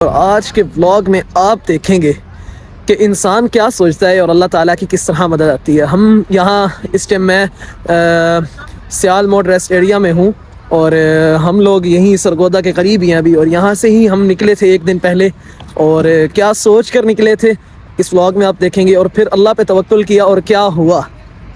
اور آج کے ولاگ میں آپ دیکھیں گے کہ انسان کیا سوچتا ہے اور اللہ تعالیٰ کی کس طرح مدد آتی ہے۔ ہم یہاں اس ٹائم میں سیال موڈ ریسٹ ایریا میں ہوں اور ہم لوگ یہیں سرگودا کے قریب ہی ہیں ابھی، اور یہاں سے ہی ہم نکلے تھے ایک دن پہلے، اور کیا سوچ کر نکلے تھے اس ولاگ میں آپ دیکھیں گے۔ اور پھر اللہ پہ توکل کیا اور کیا ہوا،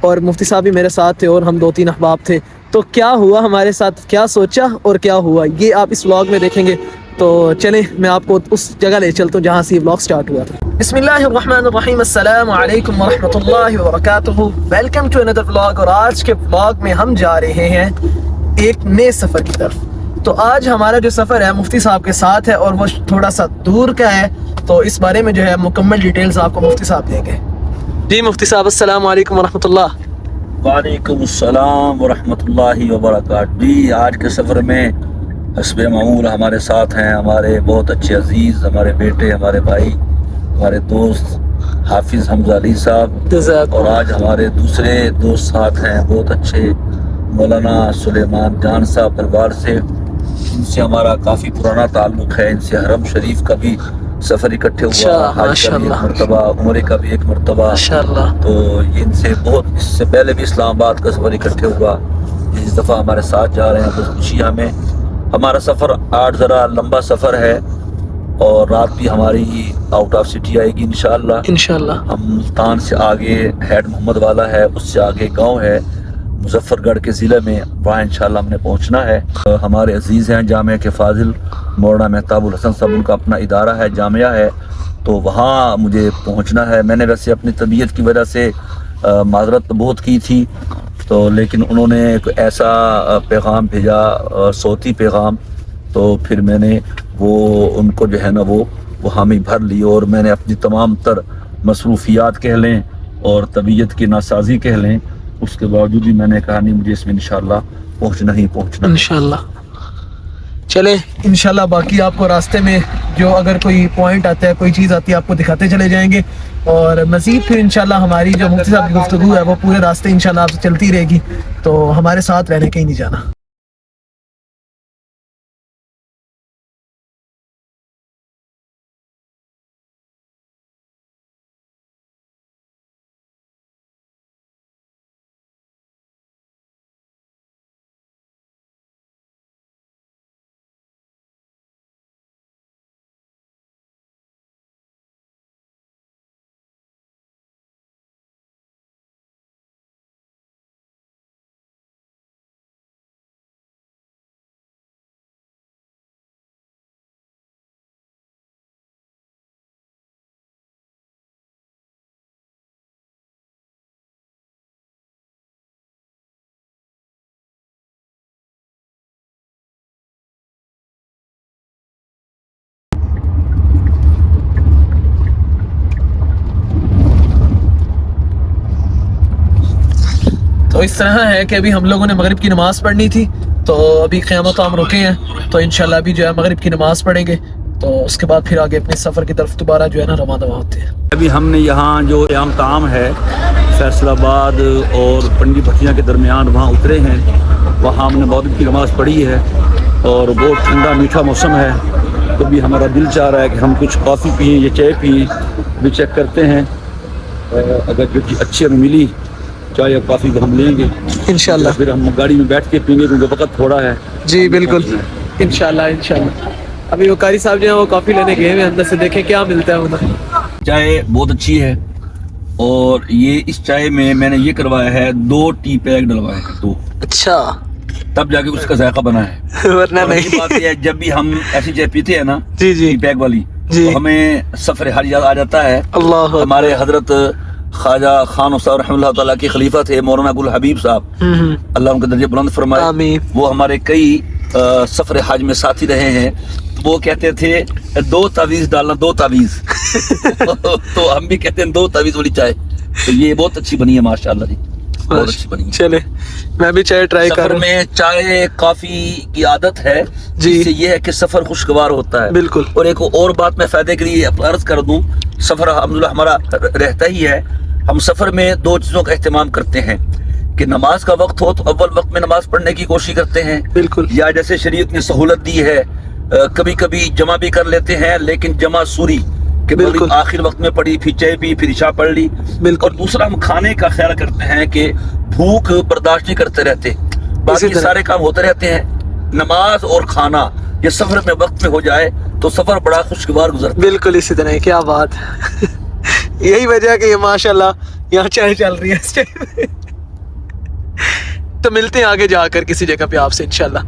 اور مفتی صاحب بھی میرے ساتھ تھے اور ہم 2-3 احباب تھے، تو کیا ہوا ہمارے ساتھ، کیا سوچا اور کیا ہوا، یہ آپ اس ولاگ میں دیکھیں گے۔ تو چلیں میں آپ کو اس جگہ لے چلتا ہوں جہاں سے یہ ولاگ سٹارٹ ہوا تھا۔ بسم اللہ الرحمن الرحیم، السلام علیکم ورحمۃ اللہ وبرکاتہ، ویلکم ٹو اندر ولاگ۔ اور آج کے ولاگ میں ہم جا رہے ہیں ایک نئے سفر کی طرف۔ تو آج ہمارا جو سفر ہے مفتی صاحب کے ساتھ ہے، اور وہ تھوڑا سا دور کا ہے، تو اس بارے میں جو ہے مکمل ڈیٹیلز آپ کو مفتی صاحب دیں گے۔ جی مفتی صاحب السلام علیکم ورحمۃ اللہ۔ وعلیکم السلام ورحمۃ اللہ وبرکاتہ۔ جی آج کے سفر میں حسب معمول ہمارے ساتھ ہیں ہمارے بہت اچھے عزیز، ہمارے بیٹے، ہمارے بھائی، ہمارے دوست حافظ حمزہ علی صاحب، اور آج ہمارے دوسرے دوست ساتھ ہیں بہت اچھے مولانا سلیمان جان صاحب پروار سے، ان سے ہمارا کافی پرانا تعلق ہے، ان سے حرم شریف کا بھی سفر اکٹھے ہوا، حج کا بھی ایک مرتبہ، عمرے کا بھی ایک مرتبہ، تو یہ ان سے بہت اس سے پہلے بھی اسلام آباد کا سفر اکٹھے ہوا، اس دفعہ ہمارے ساتھ جا رہے ہیں، بہت خوشی ہمیں۔ ہمارا سفر آج ذرا لمبا سفر ہے، اور رات بھی ہماری آؤٹ آف سٹی آئے گی انشاءاللہ۔ ہم ملتان سے آگے ہیڈ محمد والا ہے، اس سے آگے گاؤں ہے مظفر گڑھ کے ضلع میں، وہاں انشاءاللہ ہم نے پہنچنا ہے۔ ہمارے عزیز ہیں جامعہ کے فاضل مولانا مہتاب الحسن صاحب، ان کا اپنا ادارہ ہے، جامعہ ہے، تو وہاں مجھے پہنچنا ہے۔ میں نے ویسے اپنی طبیعت کی وجہ سے معذرت بہت کی تھی، تو لیکن انہوں نے ایک ایسا پیغام بھیجا، صوتی پیغام، تو پھر میں نے وہ ان کو جو ہے نا وہ حامی بھر لی، اور میں نے اپنی تمام تر مصروفیات کہہ لیں اور طبیعت کی ناسازی کہہ لیں، اس کے باوجود بھی میں نے کہا نہیں، مجھے اس میں انشاءاللہ پہنچنا ہی پہنچنا انشاءاللہ۔ چلیں انشاءاللہ باقی آپ کو راستے میں جو اگر کوئی پوائنٹ آتا ہے، کوئی چیز آتی ہے، آپ کو دکھاتے چلے جائیں گے، اور مزید پھر انشاءاللہ ہماری جو مفتی صاحب کی گفتگو ہے وہ پورے راستے انشاءاللہ آپ سے چلتی رہے گی، تو ہمارے ساتھ رہنے کہیں نہیں جانا۔ تو اس طرح ہے کہ ابھی ہم لوگوں نے مغرب کی نماز پڑھنی تھی، تو ابھی قیامت ہم رکے ہیں، تو انشاءاللہ ابھی جو ہے مغرب کی نماز پڑھیں گے، تو اس کے بعد پھر آگے اپنے سفر کی طرف دوبارہ جو ہے نا رواں ہوتے ہیں۔ ابھی ہم نے یہاں جو قیام طعام ہے فیصل آباد اور پنڈی بھٹیاں کے درمیان وہاں اترے ہیں، وہاں ہم نے مغرب کی نماز پڑھی ہے، اور بہت ٹھنڈا میٹھا موسم ہے، تو بھی ہمارا دل چاہ رہا ہے کہ ہم کچھ کافی پئیں یا چائے پئیں، بھی چیک کرتے ہیں، اگر جو اچھی ہمیں ملی چائے یا کافی ہم لیں گے انشاءاللہ، پھر ہم گاڑی میں بیٹھ کے پئیں گے کیونکہ وقت تھوڑا ہے۔ جی بالکل انشاءاللہ۔ ابھی وہ قاری صاحب جو ہیں وہ کافی لینے گئے ہیں اندر سے، دیکھیں کیا ملتا ہے ادھر۔ چائے بہت اچھی ہے، اور یہ اس چائے میں نے یہ کروایا ہے 2 ٹی پیک ڈلوائے ہیں، 2، اچھا، تب جا کے اس کا ذائقہ بنا ہے۔ ورنہ نہیں۔ بات یہ ہے جب بھی ہم ایسی چائے پیتے ہیں نا جی ٹی پیک والی، تو ہمیں سفر حج یاد آ جاتا ہے۔ اللہ ہمارے حضرت خواجہ خان صاحب رحمہ اللہ تعالیٰ کے خلیفہ تھے مولانا گل حبیب صاحب، اللہ ان کے درجے بلند فرمائے، آمین۔ وہ ہمارے کئی سفر حج میں ساتھی رہے ہیں، وہ کہتے تھے 2 تعویذ ڈالنا، 2 تعویذ تو ہم بھی کہتے ہیں 2 تعویذ والی چائے، تو یہ بہت اچھی بنی ہے ماشاءاللہ جی، بہت اچھی بنی ہے۔ چلے میں بھی چائے ٹرائی کر سفر میں چائے کافی کی عادت ہے، جس سے یہ ہے کہ سفر خوشگوار ہوتا ہے۔ بالکل۔ اور ایک اور بات میں فائدے کے لیے عرض کر دوں، سفر الحمدللہ ہمارا رہتا ہی ہے، ہم سفر میں 2 چیزوں کا اہتمام کرتے ہیں، کہ نماز کا وقت ہو تو اول وقت میں نماز پڑھنے کی کوشش کرتے ہیں، بالکل، یا جیسے شریعت نے سہولت دی ہے کبھی کبھی جمع بھی کر لیتے ہیں، لیکن جمع سوری کہ بالکل۔ آخر وقت میں پڑھی، پھر چائے پی، پھر عشاء پڑھ لی۔ بالکل۔ اور دوسرا ہم کھانے کا خیال کرتے ہیں کہ بھوک برداشت نہیں کرتے رہتے، باقی طرح۔ سارے کام ہوتے رہتے ہیں۔ نماز اور کھانا یہ سفر میں وقت میں ہو جائے تو سفر بڑا خوشگوار گزرتا ہے۔ بالکل اسی طرح، کیا بات ہے۔ یہی وجہ ہے کہ یہ ماشاءاللہ یہاں چائے چل رہی ہے اس ٹائم۔ تو ملتے ہیں آگے جا کر کسی جگہ پہ آپ سے انشاءاللہ۔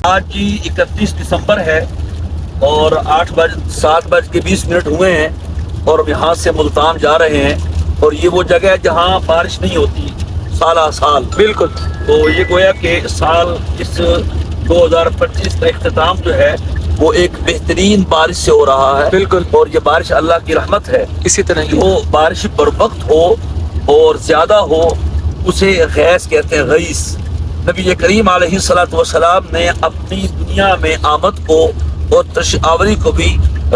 آج جی 31 دسمبر ہے اور 7:20 ہوئے ہیں اور ہم یہاں سے ملتان جا رہے ہیں، اور یہ وہ جگہ ہے جہاں بارش نہیں ہوتی سالہ سال۔ بالکل۔ تو یہ گویا کہ سال اس 2025 کا اختتام جو ہے وہ ایک بہترین بارش سے ہو رہا ہے۔ بالکل۔ اور یہ بارش اللہ کی رحمت ہے۔ اسی طرح ہی جو بارش بر وقت ہو اور زیادہ ہو اسے غیث کہتے ہیں، غیث۔ نبی کریم علیہ السلام نے اپنی دنیا میں آمد کو اور آوری کو بھی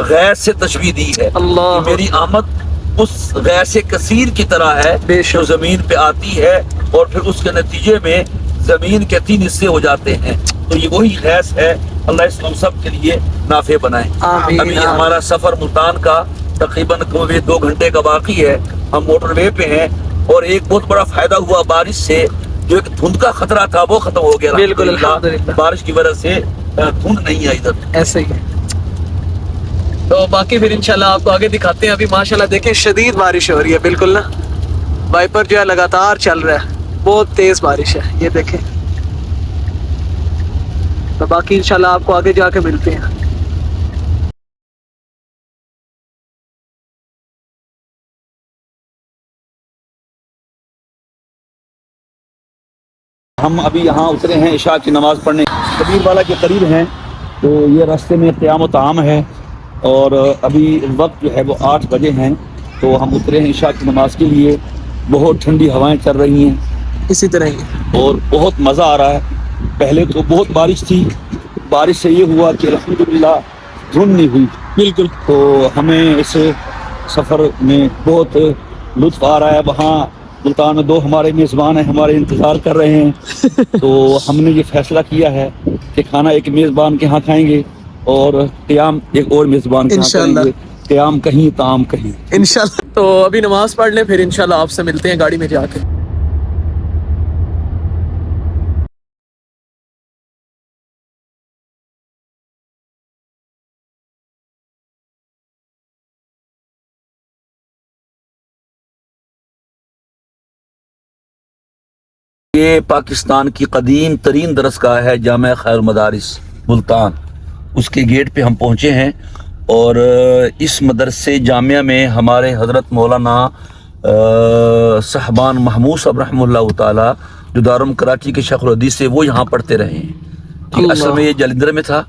غیث سے تشبیہ دی ہے اللہ۔ کہ میری آمد اس غیث کثیر کی طرح ہے بے شک۔ جو زمین پہ آتی ہے اور پھر اس کے نتیجے میں زمین کے 3 حصے ہو جاتے ہیں۔ تو یہ وہی غیث ہے، اللہ اس کو ہم سب کے لیے نافع بنائے۔ آمین۔ ابھی ہمارا سفر ملتان کا تقریباً 2 گھنٹے کا باقی ہے، ہم موٹر وے پہ ہیں، اور ایک بہت بڑا فائدہ ہوا بارش سے، جو ایک دھند کا خطرہ تھا وہ ختم ہو گیا۔ بالکل، الحمدللہ۔ بارش کی وجہ سے دھند نہیں آئی ادھر۔ ایسے ہی ہے۔ تو باقی پھر انشاءاللہ آپ کو آگے دکھاتے ہیں۔ ابھی ماشاءاللہ دیکھیں شدید بارش ہو رہی ہے، بالکل نا، وائپر جو ہے لگاتار چل رہا ہے، بہت تیز بارش ہے، یہ دیکھیں۔ تو باقی انشاءاللہ آپ کو آگے جا کے ملتے ہیں۔ ہم ابھی یہاں اترے ہیں عشاء کی نماز پڑھنے، کبیر والا کے قریب ہیں، تو یہ راستے میں قیام و طعام ہے، اور ابھی وقت جو ہے وہ 8 بجے ہیں، تو ہم اترے ہیں عشاء کی نماز کے لیے۔ بہت ٹھنڈی ہوائیں چل رہی ہیں اسی طرح ہی اور بہت مزہ آ رہا ہے۔ پہلے تو بہت بارش تھی، بارش سے یہ ہوا کہ الحمدللہ دھند نہیں ہوئی۔ بالکل۔ تو ہمیں اس سفر میں بہت لطف آ رہا ہے۔ وہاں ملتان میں 2 ہمارے میزبان ہیں، ہمارے انتظار کر رہے ہیں، تو ہم نے یہ فیصلہ کیا ہے کہ کھانا ایک میزبان کے ہاں کھائیں گے اور قیام ایک اور میزبان کے ہاں کریں انشاءاللہ۔ گے، قیام کہیں طعام کہیں۔ انشاءاللہ۔ تو ابھی نماز پڑھ لیں، پھر انشاءاللہ آپ سے ملتے ہیں گاڑی میں جا کے۔ یہ پاکستان کی قدیم ترین درسگاہ ہے جامعہ خیر المدارس ملتان، اس کے گیٹ پہ ہم پہنچے ہیں، اور اس مدرسے جامعہ میں ہمارے حضرت مولانا صاحبان محمود صاحب رحمہ اللہ تعالی جو دارالعلوم کراچی کے شیخ الحدیث سے، وہ یہاں پڑھتے رہے ہیں۔ اللہ۔ اصل میں یہ جلندھر میں تھا،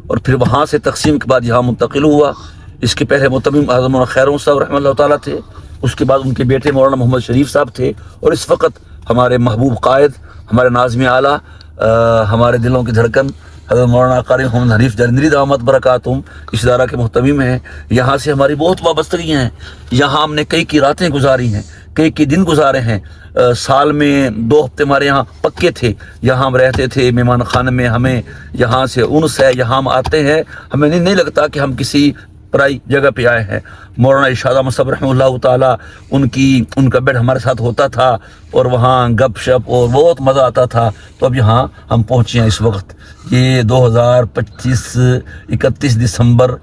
اور پھر وہاں سے تقسیم کے بعد یہاں منتقل ہوا۔ اس کے پہلے متمم اعظم مولانا خیر صاحب رحمہ اللہ تعالیٰ تھے، اس کے بعد ان کے بیٹے مولانا محمد شریف صاحب تھے، اور اس وقت ہمارے محبوب قائد، ہمارے ناظم اعلیٰ، ہمارے دلوں کی دھڑکن حضرت مولانا قاری محمد حنیف جلندری دامت برکاتہم اس ادارہ کے محتمم ہیں۔ یہاں سے ہماری بہت وابستگیاں ہیں، یہاں ہم نے کئی راتیں گزاری ہیں، کئی دن گزارے ہیں۔ سال میں 2 ہفتے ہمارے یہاں پکے تھے، یہاں ہم رہتے تھے مہمان خانے میں، ہمیں یہاں سے انس ہے، یہاں ہم آتے ہیں، ہمیں نہیں لگتا کہ ہم کسی پرائی جگہ پہ آئے ہیں۔ مولانا ارشاد احمد صاحب رحمہ اللہ تعالیٰ، ان کا بیڈ ہمارے ساتھ ہوتا تھا، اور وہاں گپ شپ اور بہت مزہ آتا تھا۔ تو اب یہاں ہم پہنچے ہیں اس وقت، یہ 2025 31 دسمبر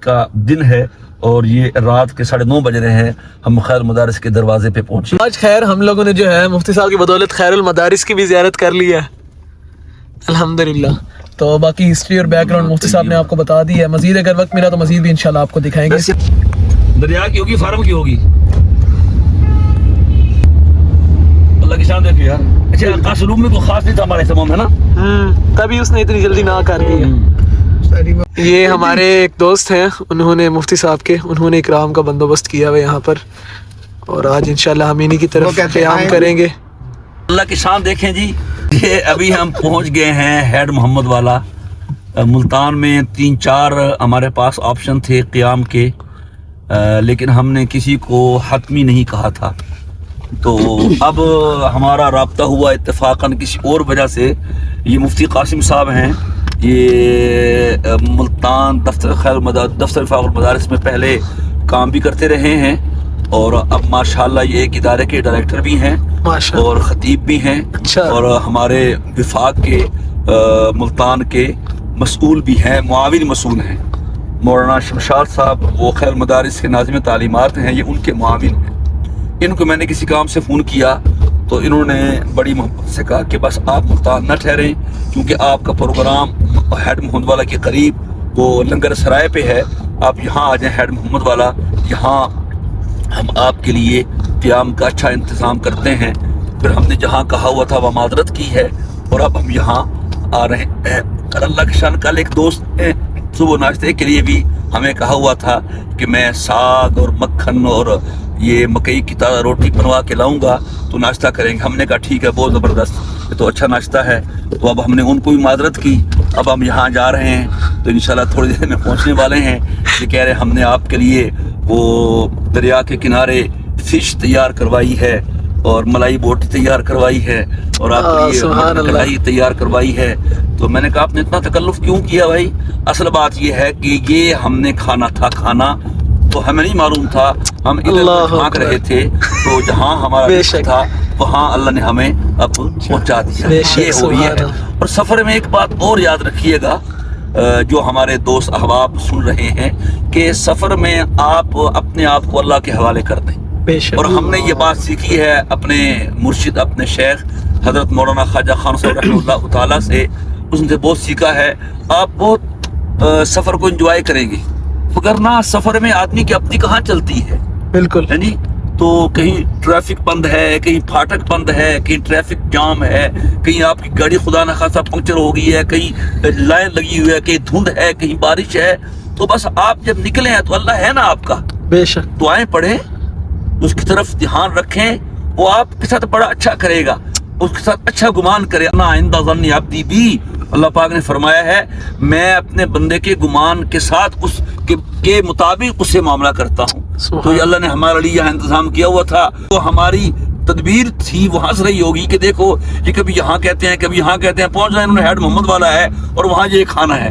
کا دن ہے، اور یہ رات کے 9:30 بج رہے ہیں، ہم خیر مدارس کے دروازے پہ پہنچے۔ آج خیر ہم لوگوں نے جو ہے مفتی صاحب کی بدولت خیر المدارس کی بھی زیارت کر لی ہے، الحمدللہ۔ تو باقی ہسٹری اور بیک گراؤنڈ مفتی صاحب نے آپ کو بتا دی ہے، مزید اگر وقت ملا تو مزید بھی انشاءاللہ آپ کو دکھائیں گے۔ دریا کی ہوگی، فارم کی ہوگی، اللہ کی شان دیکھو یار۔ اچھا قاسلوم میں کوئی خاص نہیں تھا ہمارے اہتمام، ہے نا، تبھی اس نے اتنی جلدی نہ کر دی ہے۔ یہ ہمارے ایک دوست ہیں، انہوں نے مفتی صاحب کے، انہوں نے اکرام کا بندوبست کیا ہوا یہاں پر، اور آج انشاءاللہ ہم انہی کی طرف قیام کریں گے۔ اللہ کی شان دیکھیں جی، یہ ابھی ہم پہنچ گئے ہیں ہیڈ محمد والا۔ ملتان میں 3-4 ہمارے پاس آپشن تھے قیام کے، لیکن ہم نے کسی کو حتمی نہیں کہا تھا، تو اب ہمارا رابطہ ہوا اتفاقاً کسی اور وجہ سے۔ یہ مفتی قاسم صاحب ہیں، یہ ملتان دفتر وفاق المدارس میں پہلے کام بھی کرتے رہے ہیں اور اب ماشاءاللہ یہ ایک ادارے کے ڈائریکٹر بھی ہیں اور خطیب بھی ہیں اور ہمارے وفاق کے ملتان کے مسئول بھی ہیں، معاون مسئول ہیں۔ مولانا شمشاد صاحب وہ خیر مدارس کے ناظم تعلیمات ہیں، یہ ان کے معاون ہیں۔ ان کو میں نے کسی کام سے فون کیا تو انہوں نے بڑی محبت سے کہا کہ بس آپ ملتان نہ ٹھہریں، کیونکہ آپ کا پروگرام ہیڈ محمد والا کے قریب وہ لنگر سرائے پہ ہے، آپ یہاں آ جائیں ہیڈ محمد والا، یہاں ہم آپ کے لیے قیام کا اچھا انتظام کرتے ہیں۔ پھر ہم نے جہاں کہا ہوا تھا وہ معذرت کی ہے اور اب ہم یہاں آ رہے ہیں۔ اور اللہ کے شان کل ایک دوست نے صبح ناشتے کے لیے بھی ہمیں کہا ہوا تھا کہ میں ساگ اور مکھن اور یہ مکئی کی تازہ روٹی بنوا کے لاؤں گا تو ناشتہ کریں گے۔ ہم نے کہا ٹھیک ہے، بہت زبردست، یہ تو اچھا ناشتہ ہے۔ تو اب ہم نے ان کو بھی معذرت کی، اب ہم یہاں جا رہے ہیں تو انشاءاللہ تھوڑی دیر میں پہنچنے والے ہیں۔ یہ کہہ رہے ہم نے آپ کے لیے وہ دریا کے کنارے فش تیار کروائی ہے اور ملائی بوٹی تیار کروائی ہے اور آپ کے لیے کڑھائی تیار کروائی ہے۔ تو میں نے کہا آپ نے اتنا تکلف کیوں کیا بھائی؟ اصل بات یہ ہے کہ یہ ہم نے کھانا تھا تو ہمیں نہیں معلوم تھا، ہم ادھر جھانک رہے تھے تو جہاں ہمارا رزق تھا وہاں اللہ نے ہمیں اب پہنچا دیا۔ یہ ہوئی ہے۔ اور سفر میں ایک بات اور یاد رکھیے گا جو ہمارے دوست احباب سن رہے ہیں کہ سفر میں آپ اپنے آپ کو اللہ کے حوالے کر دیں۔ اور ہم نے یہ بات سیکھی ہے اپنے مرشد اپنے شیخ حضرت مولانا خواجہ خان صاحب رحمہ اللہ تعالیٰ سے، اس نے بہت سیکھا ہے۔ آپ بہت سفر کو انجوائے کریں گے، وگرنہ سفر میں آدمی کی اپنی کہاں چلتی ہے، بالکل ہے نہیں؟ تو کہیں ٹریفک بند ہے، کہیں پھاٹک بند ہے، کہیں ٹریفک جام ہے، کہیں آپ کی گاڑی خدا نخواستہ پنکچر ہو گئی ہے، کہیں لائن لگی ہوئی ہے، کہیں دھند ہے، کہیں بارش ہے، تو بس آپ جب نکلے ہیں تو اللہ ہے نا آپ کا، بے شک دعائیں پڑھیں، اس کی طرف دھیان رکھیں، وہ آپ کے ساتھ بڑا اچھا کرے گا، اس کے ساتھ اچھا گمان کرے۔ انا عند ظن عبدی بی، اللہ پاک نے فرمایا ہے میں اپنے بندے کے گمان کے ساتھ اس کے مطابق اس سے معاملہ کرتا ہوں۔ تو یہ اللہ نے ہمارے لیے یہاں انتظام کیا ہوا تھا، تو ہماری تدبیر تھی وہ ہنس رہی ہوگی کہ دیکھو یہ کبھی یہاں کہتے ہیں کبھی یہاں کہتے ہیں، پہنچ رہے ہیں، انہوں نے ہیڈ محمد والا ہے اور وہاں یہ کھانا ہے۔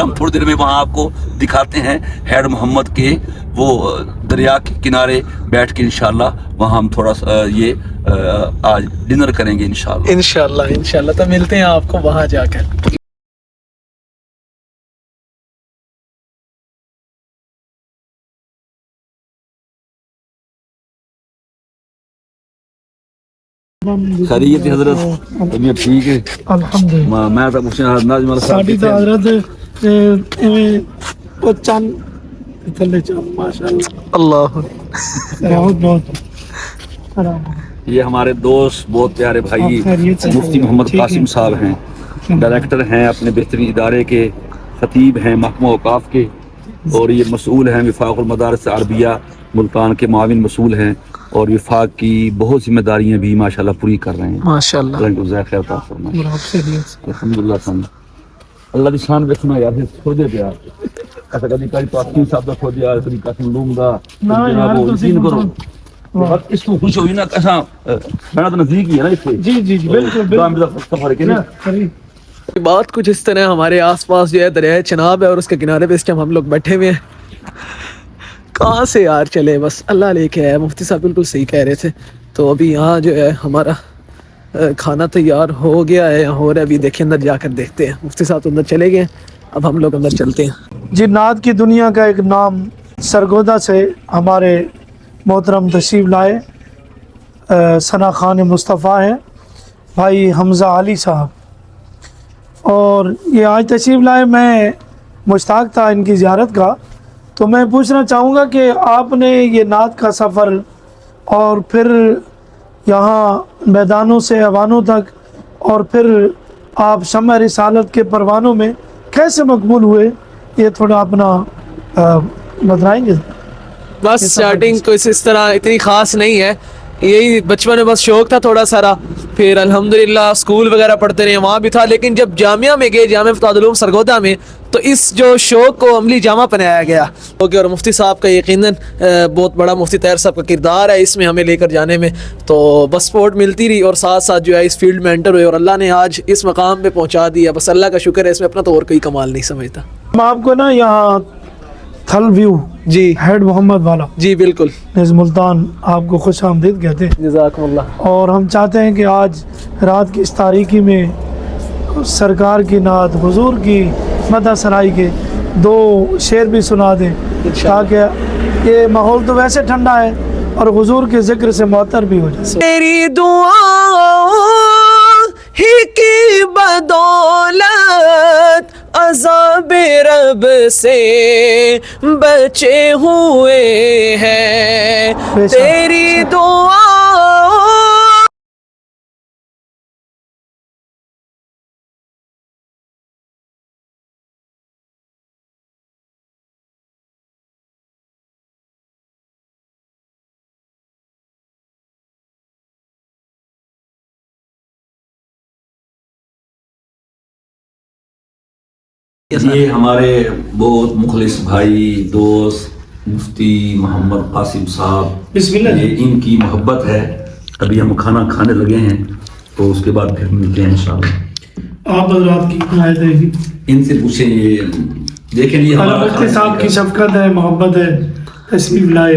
ہم تھوڑی دیر میں وہاں آپ کو دکھاتے ہیں ہیڈ محمد کے وہ دریا کے کنارے بیٹھ کے، انشاءاللہ وہاں ہم تھوڑا سا یہ آج ڈنر کریں گے انشاءاللہ تو ملتے ہیں آپ کو وہاں جا کر۔ خیریت حضرت؟ طبیعت ٹھیک ہے الحمدللہ۔ میں تو پوچھنا ناظم ساڈی تو حضرت ایویں او چن تھلے چن ماشاءاللہ اللہ بہت یہ ہمارے دوست بہت پیارے بھائی مفتی محمد قاسم صاحب ہیں، ڈائریکٹر ہیں اپنے بہترین ادارے کے، خطیب ہیں محکمہ اوقاف کے، اور یہ مسئول ہیں وفاق المدارس عربیہ ملتان کے، معاون مسئول ہیں اور وفاق کی بہت ذمہ داریاں بھی ماشاءاللہ پوری کر رہے ہیں ماشاءاللہ۔ اللہ کو جزائے خیر عطا فرمائے الحمدللہ۔ اللہ دی شان ویکھنا یار چھوڑ دے یار، ایسا کبھی کبھی پاکستان صاحب دا چھوڑ دے یار، کبھی قسم لوں گا جناب وہ یقین کرو وقت اس کو خوش ہوئی نا، ایسا میں تو نزدیک ہی ہے نا اس سے، جی جی بالکل سفر کے نا۔ بات کچھ اس طرح ہمارے آس پاس جو ہے دریائے چناب ہے اور اس کے کنارے پہ اس ٹائم ہم لوگ بیٹھے ہوئے ہیں۔ کہاں سے یار چلے، بس اللہ لے کے ہے۔ مفتی صاحب بالکل صحیح کہہ رہے تھے۔ تو ابھی یہاں جو ہے ہمارا کھانا تیار ہو گیا ہے، ہو رہا ہے، ابھی دیکھیں اندر جا کر دیکھتے ہیں۔ مفتی صاحب تو اندر چلے گئے، اب ہم لوگ اندر چلتے ہیں۔ جنات کی دنیا کا ایک نام سرگودا سے ہمارے محترم تشریف لائے ثنا خان مصطفیٰ ہیں، بھائی حمزہ علی صاحب، اور یہ آج تشریف لائے۔ میں مشتاق تھا ان کی زیارت کا، تو میں پوچھنا چاہوں گا کہ آپ نے یہ نعت کا سفر اور پھر یہاں میدانوں سے ایوانوں تک اور پھر آپ شمع رسالت کے پروانوں میں کیسے مقبول ہوئے، یہ تھوڑا اپنا بتائیں گے؟ بس سٹارٹنگ کوئی اس طرح اتنی خاص نہیں ہے، یہی بچپن میں بس شوق تھا تھوڑا سارا، پھر الحمدللہ اسکول وغیرہ پڑھتے رہے وہاں بھی تھا، لیکن جب جامعہ میں گئے جامعہ فتح العلوم سرگودا میں تو اس جو شوق کو عملی جامہ پہنایا گیا. اوکے، اور مفتی صاحب کا یقیناً بہت بڑا مفتی طاہر صاحب کا کردار ہے اس میں ہمیں لے کر جانے میں، تو بس سپورٹ ملتی رہی اور ساتھ ساتھ جو ہے اس فیلڈ میں انٹر ہوئے اور اللہ نے آج اس مقام پہ پہنچا دیا. بس اللہ کا شکر ہے، اس میں اپنا تو اور کوئی کمال نہیں سمجھتا. ہم آپ کو نا یہاں تھل ویو جی ہیڈ محمد والا جی بالکل، نیز ملتان آپ کو خوش آمدید کہتے ہیں، جزاکم اللہ. اور ہم چاہتے ہیں کہ آج رات کی اس تاریکی میں سرکار کی نعت، حضور کی مدح سرائی کے 2 شعر بھی سنا دیں، تاکہ یہ ماحول تو ویسے ٹھنڈا ہے اور حضور کے ذکر سے معطر بھی ہو جائے. تیری دعا ہی کی بدولت عذاب رب سے بچے ہوئے ہیں، بے شک. تیری دعا یہ ہمارے بہت مخلص بھائی دوست مفتی محمد قاسم صاحب، بسم اللہ. یہ ان کی محبت ہے. ابھی ہم کھانا کھانے لگے ہیں تو اس کے بعد پھر ملتے ہیں انشاءاللہ. آپ حضرات کی عنایت ہے جی. ان سے پوچھیں، یہ دیکھیں یہ ہمارا مفتی صاحب کی شفقت ہے، محبت ہے، تشریف لائے،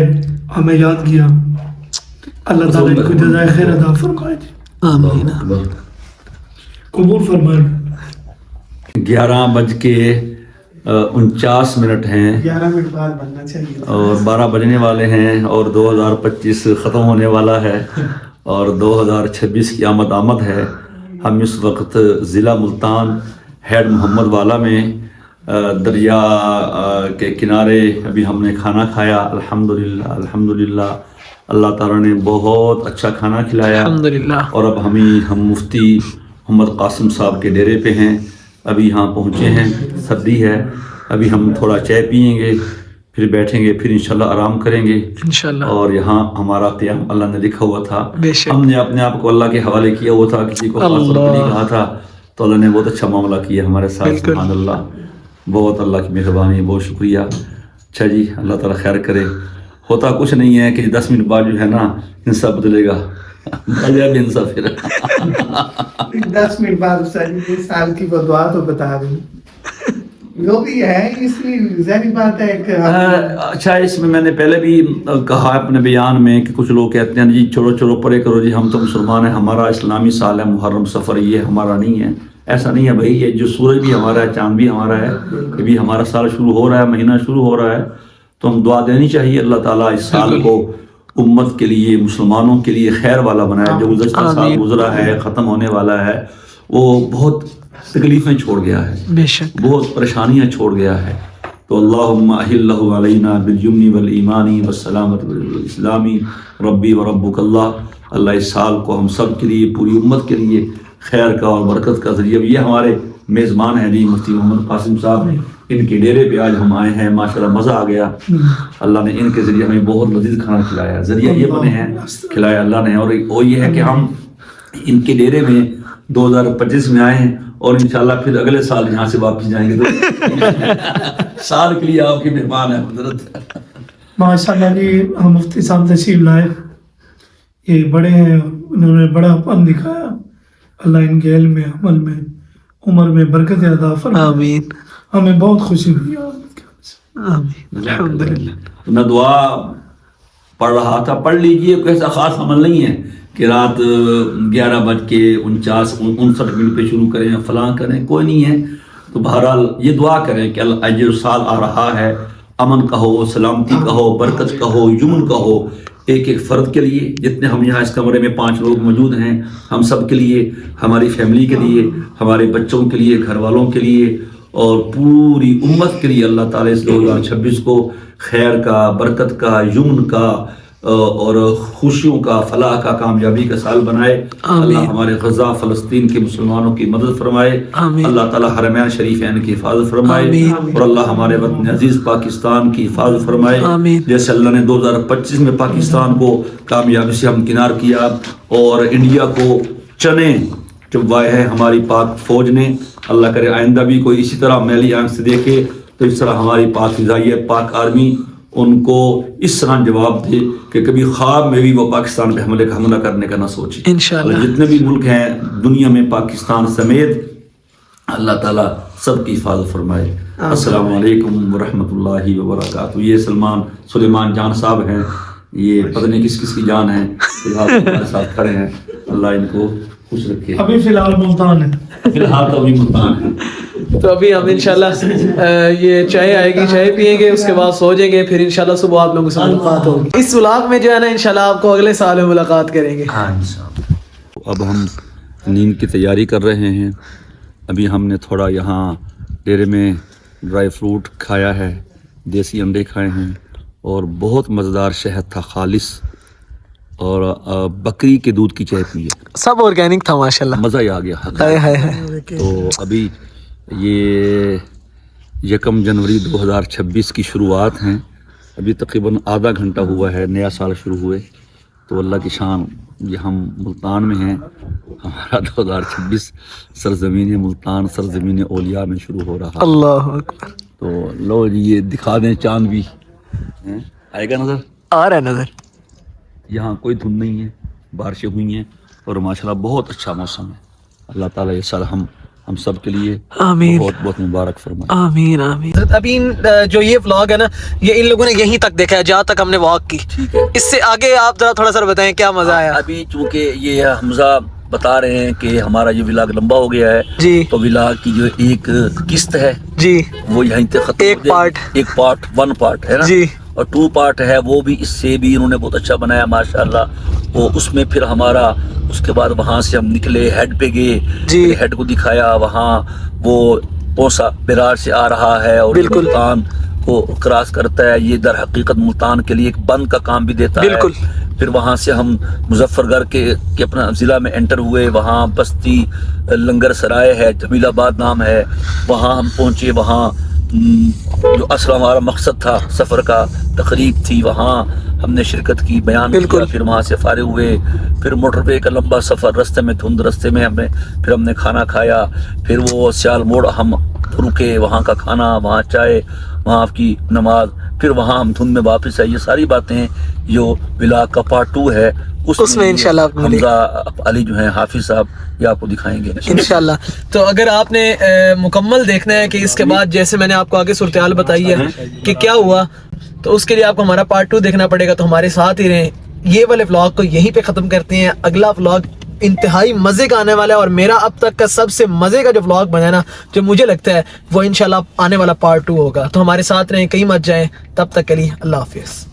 ہمیں یاد کیا. اللہ تعالیٰ ان کو جزائے خیر عطا فرمائے جی. آمین. قبول فرمائے. 11:49 ہیں 11 منٹ بعد بننا چاہیے اور 12 بجنے والے ہیں اور 2025 ختم ہونے والا ہے اور 2026 کی آمد ہے. ہم اس وقت ضلع ملتان ہیڈ محمد والا میں دریا کے کنارے ابھی ہم نے کھانا کھایا. الحمدللہ اللہ تعالیٰ نے بہت اچھا کھانا کھلایا الحمدللہ. اور اب ہم مفتی محمد قاسم صاحب کے ڈیرے پہ ہیں. ابھی یہاں پہنچے ہیں، سردی ہے، ابھی ہم تھوڑا چائے پئیں گے، پھر بیٹھیں گے، پھر انشاءاللہ آرام کریں گے انشاءاللہ. اور یہاں ہمارا قیام اللہ نے لکھا ہوا تھا. بے شک. ہم نے اپنے آپ کو اللہ کے حوالے کیا ہوا تھا، کسی کو خاص طور پہ نہیں کہا تھا، تو اللہ نے بہت اچھا معاملہ کیا ہمارے ساتھ. سبحان اللہ، بہت اللہ کی مہربانی، بہت شکریہ. اچھا جی، اللہ تعالیٰ خیر کرے. ہوتا کچھ نہیں ہے کہ 10 منٹ بعد جو ہے نا انصاف بدلے گا. بھی انصاف پھر 10 منٹ بعد سال کی دعا تو بتا دیں جو بھی ہے، اس لیے ظاہری بات ہے کہ اچھا اس میں نے پہلے بھی کہا اپنے بیان میں کہ کچھ لوگ کہتے ہیں جی چھوڑو پرے کرو جی، ہم تو مسلمان ہیں، ہمارا اسلامی سال ہے محرم صفر، یہ ہمارا نہیں ہے. ایسا نہیں ہے بھائی، یہ جو سورج بھی ہمارا ہے، چاند بھی ہمارا ہے، یہ بھی ہمارا سال شروع ہو رہا ہے، مہینہ شروع ہو رہا ہے، تو ہم دعا دینی چاہیے اللہ تعالیٰ اس سال کو امت کے لیے، مسلمانوں کے لیے خیر والا بنائے. جو گزشتہ سال گزرا ہے، ختم ہونے والا ہے، وہ بہت تکلیفیں چھوڑ گیا ہے، بے شک. بہت پریشانیاں چھوڑ گیا ہے. تو اللہم احلہ علینا بالیمن والایمان والسلامۃ والاسلامی ربی وربک اللہ. اللہ اس سال کو ہم سب کے لیے، پوری امت کے لیے خیر کا اور برکت کا ذریعہ. یہ ہمارے میزبان ہیں جی مفتی محمد قاسم صاحب، ان کے ڈیرے پہ آج ہم آئے ہیں، ماشاءاللہ مزہ آ گیا. اللہ نے ان کے ذریعے ہمیں بہت لذیذ کھانا کھلایا، ذریعہ یہ بنے ہیں، کھلایا اللہ نے. اور وہ یہ ہے کہ ہم ان کے ڈیرے میں 2025 میں آئے ہیں اور انشاءاللہ پھر اگلے سال یہاں سے واپس جائیں گے. تو سال کے لیے آپ کی مہمان ہے حضرت. ماشاءاللہ جی. ہم مفتی صاحب تشریف لائے، یہ بڑے ہیں، انہوں نے بڑا پن دکھایا. اللہ ان کے علم میں، عمل میں، عمر میں برکت عطا فرمائے. آمین ہمیں بہت خوشی ہوئی. آمین. الحمدللہ. میں دعا پڑھ رہا تھا، پڑھ لیجئے، کوئی ایسا خاص عمل نہیں ہے کہ رات 11:59 پہ شروع کریں، فلاں کریں، کوئی نہیں ہے. تو بہرحال یہ دعا کریں کہ اللہ جو سال آ رہا ہے، امن کا ہو، سلامتی کا ہو، برکت کا ہو، یمن کا ہو، ایک ایک فرد کے لیے، جتنے ہم یہاں اس کمرے میں 5 لوگ موجود ہیں، ہم سب کے لیے، ہماری فیملی کے لیے، ہمارے بچوں کے لیے، گھر والوں کے لیے اور پوری امت کے لیے اللہ تعالیٰ اس 2026 کو خیر کا، برکت کا، یمن کا اور خوشیوں کا، فلاح کا، کامیابی کا سال بنائے. اللہ ہمارے غزہ فلسطین کے مسلمانوں کی مدد فرمائے. اللہ تعالیٰ حرمین شریفین کی حفاظت فرمائے اور اللہ ہمارے وطن عزیز پاکستان کی حفاظت فرمائے. جیسے اللہ نے 2025 میں پاکستان کو کامیابی سے ہمکنار کیا اور انڈیا کو چنے چبوائے ہیں ہماری پاک فوج نے. اللہ کرے آئندہ بھی کوئی اسی طرح میلی آنکھ سے دیکھے تو اس طرح ہماری پاک فضائیہ پاک آرمی ان کو اس طرح جواب دے کہ کبھی خواب میں بھی وہ پاکستان پہ حملہ کرنے کا نہ سوچے. انشاءاللہ. جتنے بھی ملک ہیں دنیا میں پاکستان سمیت اللہ تعالیٰ سب کی حفاظت فرمائے. السلام علیکم ورحمۃ اللہ وبرکاتہ. یہ سلیمان جان صاحب ہیں, یہ پتہ نہیں کس کس کی جان ہے, فی الحال ہمارے ساتھ کھڑے ہیں. اللہ ان کو خوش رکھے. ابھی فی الحال ملتان ہے, فی الحال تو ابھی ملتان ہے. تو ابھی ہم انشاءاللہ یہ چائے آئے گی, چائے پیئیں گے, اس کے بعد سو جائیں گے, پھر انشاءاللہ صبح آپ لوگوں سے ملاقات ہوگی. اس ولاگ میں جو ہے نا انشاءاللہ آپ کو اگلے سال میں ملاقات کریں گے. اب ہم نیند کی تیاری کر رہے ہیں. ابھی ہم نے تھوڑا یہاں ڈیرے میں ڈرائی فروٹ کھایا ہے, دیسی انڈے کھائے ہیں, اور بہت مزیدار شہد تھا خالص, اور بکری کے دودھ کی چائے پی ہے. سب آرگینک تھا ماشاءاللہ, مزہ ہی آ گیا. ہائے ہائے ہائے. تو ابھی یہ 1 جنوری 2026 کی شروعات ہیں. ابھی تقریباً آدھا گھنٹہ ہوا ہے نیا سال شروع ہوئے. تو اللہ کی شان, یہ ہم ملتان میں ہیں, ہمارا 2026 سرزمین ملتان سرزمین اولیاء میں شروع ہو رہا ہے. اللہ اکبر. تو لو جی یہ دکھا دیں چاند بھی آئے گا نظر, آ رہا ہے نظر. یہاں کوئی دھند نہیں ہے, بارشیں ہوئی ہیں اور ماشاءاللہ بہت اچھا موسم ہے. اللہ تعالیٰ یہ سال ہم سب کے لیے آمین, بہت بہت مبارک فرمائے. آمین آمین. ابھی جو یہ ولاگ ہے نا, یہ ان لوگوں نے یہیں تک دیکھا ہے جہاں تک ہم نے واک کی. ٹھیک ہے, اس سے آگے آپ ذرا تھوڑا سا بتائیں کیا مزہ آیا. ابھی چونکہ یہ حمزہ بتا رہے ہیں کہ ہمارا یہ ولاگ لمبا ہو گیا ہے, جی تو ولاگ کی جو ایک قسط ہے جی, وہ یہیں تک ختم. ایک پارٹ, ایک پارٹ 1 پارٹ ہے نا جی, اور 2 پارٹ ہے, وہ بھی اس سے بھی انہوں نے بہت اچھا بنایا ماشاءاللہ. وہ اس میں پھر ہمارا اس کے بعد وہاں سے ہم نکلے, ہیڈ پہ گئے, جی, ہیڈ کو دکھایا, وہاں وہ پوسا بیرار سے آ رہا ہے اور ملتان کو کراس کرتا ہے. یہ در حقیقت ملتان کے لیے ایک بند کا کام بھی دیتا ہے. بالکل. پھر وہاں سے ہم مظفر گڑھ کے اپنا ضلع میں انٹر ہوئے, وہاں بستی لنگر سرائے ہے, جمیل آباد نام ہے, وہاں ہم پہنچے. وہاں جو اصل ہمارا مقصد تھا سفر کا, تقریب تھی, وہاں ہم نے شرکت کی, بیان کیا. پھر وہاں سے فارغ ہوئے, پھر موٹر وے کا لمبا سفر, رستے میں دھند, رستے میں پھر ہم نے کھانا کھایا. پھر وہ سیال موڑ ہم رکے, وہاں کا کھانا, وہاں چائے, وہاں آپ کی نماز, پھر وہاں ہم دھند میں واپس آئے. یہ ساری باتیں جو ولاگ کا پارٹ 2 ہے اس میں انشاءاللہ حمزہ علی جو ہیں حافظ صاحب یہ آپ کو دکھائیں گے انشاءاللہ. تو اگر آپ نے مکمل دیکھنا ہے کہ اس کے بعد جیسے میں نے آپ کو آگے صورتحال بتائی ہے کہ کیا ہوا, تو اس کے لیے آپ کو ہمارا پارٹ 2 دیکھنا پڑے گا. تو ہمارے ساتھ ہی رہیں. یہ والے ولاگ کو یہیں پہ ختم کرتے ہیں. اگلا ولاگ انتہائی مزے کا آنے والا ہے, اور میرا اب تک کا سب سے مزے کا جو ولاگ بنا ہے نا, جو مجھے لگتا ہے وہ انشاءاللہ آنے والا پارٹ 2 ہوگا. تو ہمارے ساتھ رہیں, کہیں مت جائیں. تب تک کے لیے اللہ حافظ.